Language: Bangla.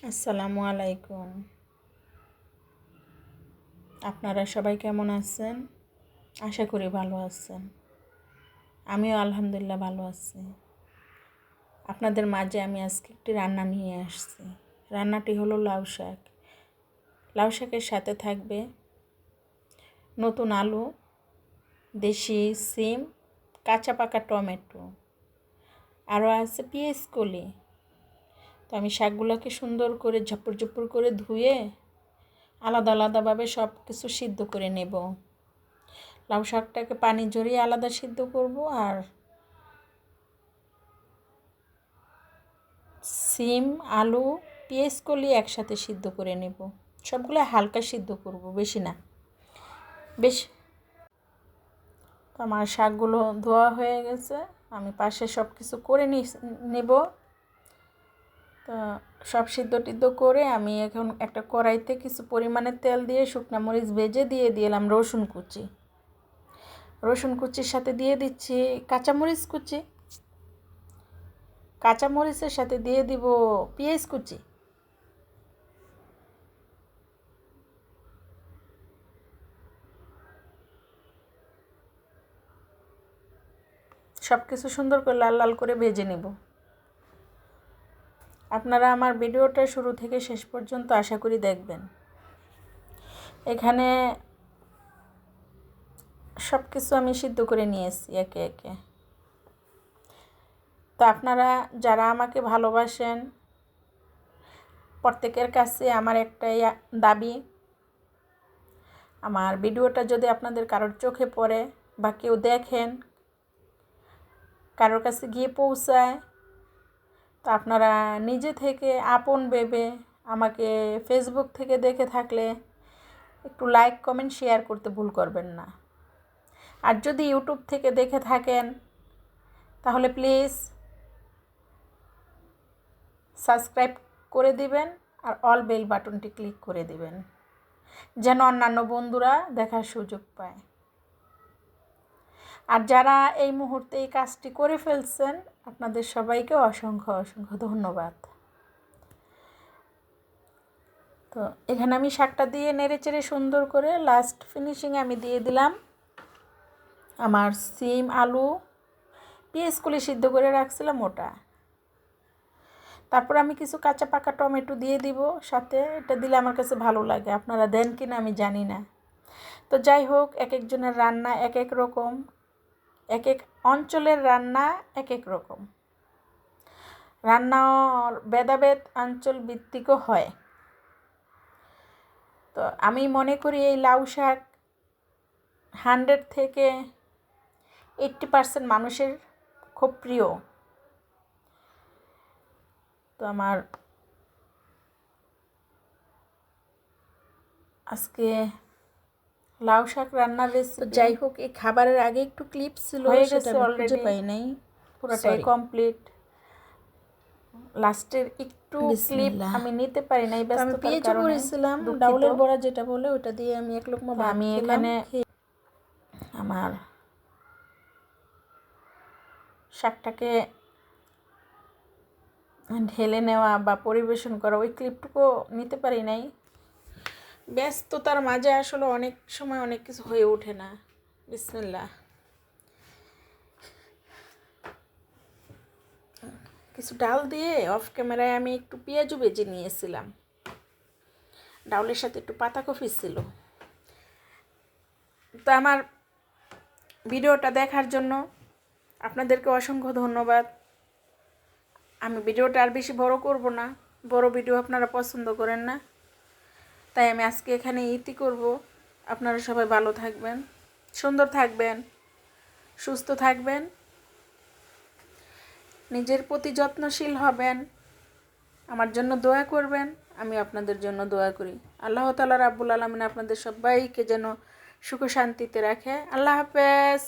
আসসালামু আলাইকুম। আপনারা সবাই কেমন আছেন? আশা করি ভালো আছেন। আমিও আলহামদুলিল্লাহ ভালো আছি। আপনাদের মাঝে আমি আজকে একটি রান্না নিয়ে আসছি। রান্নাটি হলো লাউ শাক। লাউ শাকের সাথে থাকবে নতুন আলু, দেশি সিম, কাঁচা পাকা টমেটো, আরও আছে পেঁয়াজ কলি। তো আমি শাকগুলোকে সুন্দর করে ঝপড় ঝপড় করে ধুয়ে আলাদা আলাদাভাবে সব কিছু সিদ্ধ করে নেব। লাউ শাকটাকে পানি ঝরিয়ে আলাদা সিদ্ধ করব, আর সিম, আলু, পেঁয়াজ কলি একসাথে সিদ্ধ করে নেব। সবগুলো হালকা সিদ্ধ করব, বেশি না। বেশ, তো আমার শাকগুলো ধোয়া হয়ে গেছে। আমি পাশে সব কিছু করে নেব। তো সব সিদ্ধ টিদ্ধ করে আমি এখন একটা কড়াইতে কিছু পরিমাণে তেল দিয়ে শুকনো মরিচ ভেজে দিয়ে দিলাম রসুন কুচি। রসুন কুচির সাথে দিয়ে দিচ্ছি কাঁচামরিচ কুচি। কাঁচামরিচের সাথে দিয়ে দিব পেঁয়াজ কুচি। সব কিছু সুন্দর করে লাল লাল করে ভেজে নেব। আপনারা আমার ভিডিওটা শুরু থেকে শেষ পর্যন্ত আশা করি দেখবেন। এখানে সব কিছু আমি সিদ্ধ করে নিয়েছি একে একে। তো আপনারা যারা আমাকে ভালোবাসেন, প্রত্যেকের কাছে আমার একটাই দাবি, আমার ভিডিওটা যদি আপনাদের কারোর চোখে পড়ে বা কেউ দেখেন, কারোর কাছে গিয়ে পৌঁছায়, তো আপনারা নিজে থেকে আপন ভেবে আমাকে ফেসবুক থেকে দেখে থাকলে একটু লাইক, কমেন্ট, শেয়ার করতে ভুল করবেন না। আর যদি ইউটিউব থেকে দেখে থাকেন তাহলে প্লিজ সাবস্ক্রাইব করে দিবেন আর অল বেল বাটনটি ক্লিক করে দিবেন, যেন অন্যান্য বন্ধুরা দেখার সুযোগ পায়। আর যারা এই মুহূর্তে এই কাজটি করে ফেলছেন, আপনাদের সবাইকে অসংখ্য অসংখ্য ধন্যবাদ। তো এখানে আমি শাকটা দিয়ে নেড়েচেড়ে সুন্দর করে লাস্ট ফিনিশিং আমি দিয়ে দিলাম আমার সিম, আলু, পেঁয়াজ কলি সিদ্ধ করে রাখছিলাম ওটা। তারপর আমি কিছু কাঁচা পাকা টমেটো দিয়ে দিব সাথে। এটা দিলে আমার কাছে ভালো লাগে, আপনারা দেন কি না আমি জানি না। তো যাই হোক, এক একজনের রান্না এক এক রকম, এক এক অঞ্চলের রান্না এক এক রকম। রান্নার ভেদাভেদ অঞ্চল ভিত্তিকও হয়। তো আমি মনে করি এই লাউ শাক 100 থেকে 80% মানুষের খুব প্রিয়। তো আমার আজকে লাউ শাক রান্নার রেসিপি, যাই হোক, এই খাবারের আগে একটু ক্লিপ ছিল, হয়ে গেছে অলরেডি, পাই নাই, পুরোটাই কমপ্লিট। লাস্টের একটু ক্লিপ আমি নিতে পারি নাই, ব্যস্ততার কারণে। আমি পেঁয়াজও করেছিলাম, ডাউলের বড়া যেটা বলে, ওটা দিয়ে আমি এক লোকমা ভাত আমি এখানে আমার শাকটাকে ঢেলে নেওয়া বা পরিবেশন করা, ওই ক্লিপটুকু নিতে পারি নাই। ব্যস্ততার মাঝে আসলে অনেক সময় অনেক কিছু হয়ে ওঠে না। বিসমিল্লাহ। কিছু ডাল দিয়ে অফ ক্যামেরায় আমি একটু পেঁয়াজও ভেজে নিয়েছিলাম। ডাউলের সাথে একটু পাতাকপি ছিল। তো আমার ভিডিওটা দেখার জন্য আপনাদেরকে অসংখ্য ধন্যবাদ। আমি ভিডিওটা আর বেশি বড় করব না, বড় ভিডিও আপনারা পছন্দ করেন না, তাই আমি আজকে এখানে ইতি করব। আপনারা সবাই ভালো থাকবেন, সুন্দর থাকবেন, সুস্থ থাকবেন, নিজের প্রতি যত্নশীল হবেন, আমার জন্য দোয়া করবেন, আমি আপনাদের জন্য দোয়া করি। আল্লাহ তাআলা রাব্বুল আলামিন আপনাদের সবাইকে যেন সুখ শান্তিতে রাখে। আল্লাহ হাফেজ।